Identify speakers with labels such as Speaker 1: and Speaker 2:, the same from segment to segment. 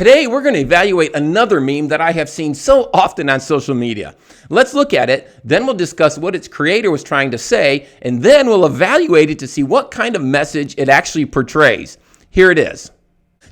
Speaker 1: Today, we're going to evaluate another meme that I have seen so often on social media. Let's look at it, then we'll discuss what its creator was trying to say, and then we'll evaluate it to see what kind of message it actually portrays. Here it is.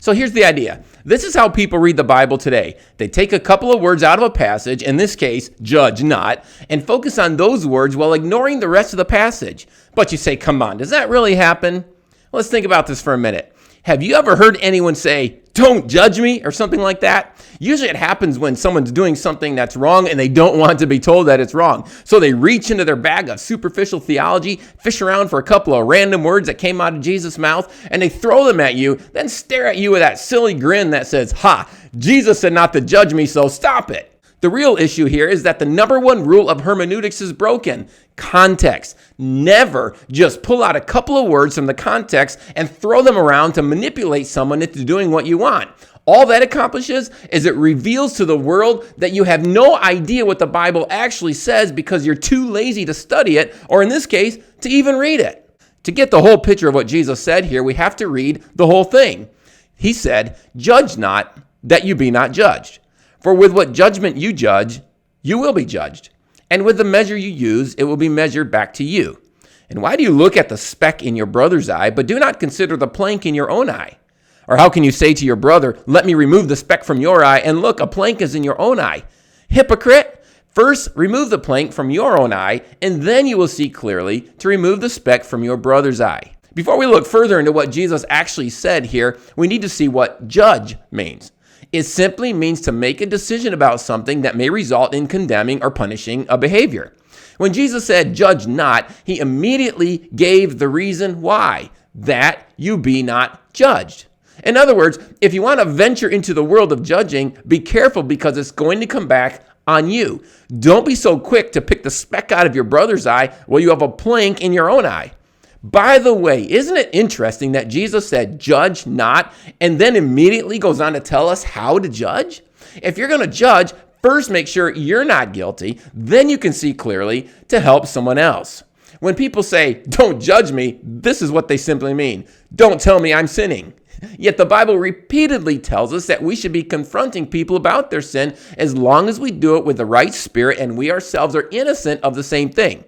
Speaker 1: So here's the idea. This is how people read the Bible today. They take a couple of words out of a passage, in this case, judge not, and focus on those words while ignoring the rest of the passage. But you say, come on, does that really happen? Let's think about this for a minute. Have you ever heard anyone say, don't judge me, or something like that? Usually it happens when someone's doing something that's wrong and they don't want to be told that it's wrong. So they reach into their bag of superficial theology, fish around for a couple of random words that came out of Jesus' mouth, and they throw them at you, then stare at you with that silly grin that says, ha, Jesus said not to judge me, so stop it. The real issue here is that the number one rule of hermeneutics is broken. Context. Never just pull out a couple of words from the context and throw them around to manipulate someone into doing what you want. All that accomplishes is it reveals to the world that you have no idea what the Bible actually says because you're too lazy to study it, or in this case, to even read it. To get the whole picture of what Jesus said here, we have to read the whole thing. He said, judge not, that you be not judged. For with what judgment you judge, you will be judged. And with the measure you use, it will be measured back to you. And why do you look at the speck in your brother's eye, but do not consider the plank in your own eye? Or how can you say to your brother, let me remove the speck from your eye, and look, a plank is in your own eye? Hypocrite! First, remove the plank from your own eye, and then you will see clearly to remove the speck from your brother's eye. Before we look further into what Jesus actually said here, we need to see what judge means. It simply means to make a decision about something that may result in condemning or punishing a behavior. When Jesus said, judge not, he immediately gave the reason why, that you be not judged. In other words, if you want to venture into the world of judging, be careful because it's going to come back on you. Don't be so quick to pick the speck out of your brother's eye while you have a plank in your own eye. By the way, isn't it interesting that Jesus said, judge not, and then immediately goes on to tell us how to judge? If you're going to judge, first make sure you're not guilty, then you can see clearly to help someone else. When people say, don't judge me, this is what they simply mean. Don't tell me I'm sinning. Yet the Bible repeatedly tells us that we should be confronting people about their sin as long as we do it with the right spirit and we ourselves are innocent of the same thing.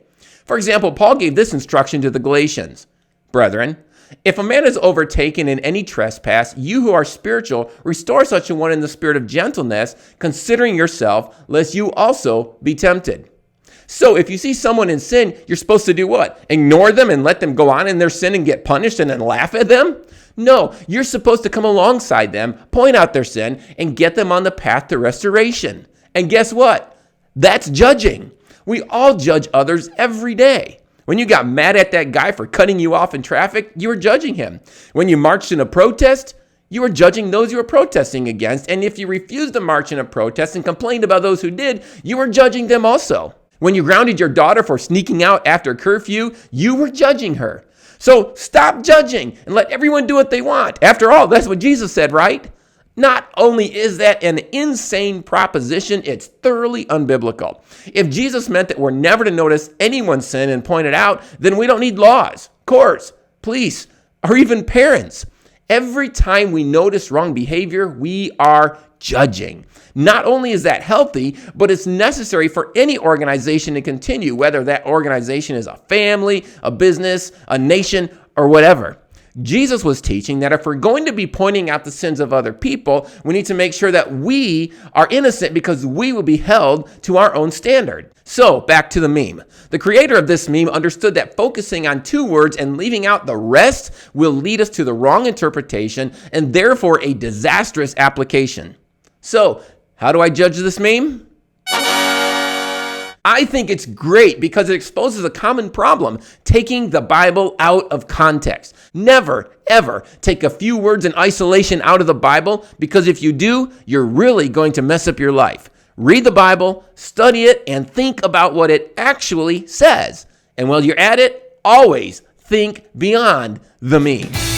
Speaker 1: For example, Paul gave this instruction to the Galatians. Brethren, if a man is overtaken in any trespass, you who are spiritual, restore such a one in the spirit of gentleness, considering yourself, lest you also be tempted. So if you see someone in sin, you're supposed to do what? Ignore them and let them go on in their sin and get punished and then laugh at them? No, you're supposed to come alongside them, point out their sin, and get them on the path to restoration. And guess what? That's judging. We all judge others every day. When you got mad at that guy for cutting you off in traffic, you were judging him. When you marched in a protest, you were judging those you were protesting against. And if you refused to march in a protest and complained about those who did, you were judging them also. When you grounded your daughter for sneaking out after curfew, you were judging her. So stop judging and let everyone do what they want. After all, that's what Jesus said, right? Not only is that an insane proposition, it's thoroughly unbiblical. If Jesus meant that we're never to notice anyone's sin and point it out, then we don't need laws, courts, police, or even parents. Every time we notice wrong behavior, we are judging. Not only is that healthy, but it's necessary for any organization to continue, whether that organization is a family, a business, a nation, or whatever. Jesus was teaching that if we're going to be pointing out the sins of other people, we need to make sure that we are innocent because we will be held to our own standard. So, back to the meme. The creator of this meme understood that focusing on two words and leaving out the rest will lead us to the wrong interpretation and therefore a disastrous application. So, how do I judge this meme? I think it's great because it exposes a common problem, taking the Bible out of context. Never, ever take a few words in isolation out of the Bible, because if you do, you're really going to mess up your life. Read the Bible, study it, and think about what it actually says. And while you're at it, always think beyond the meme.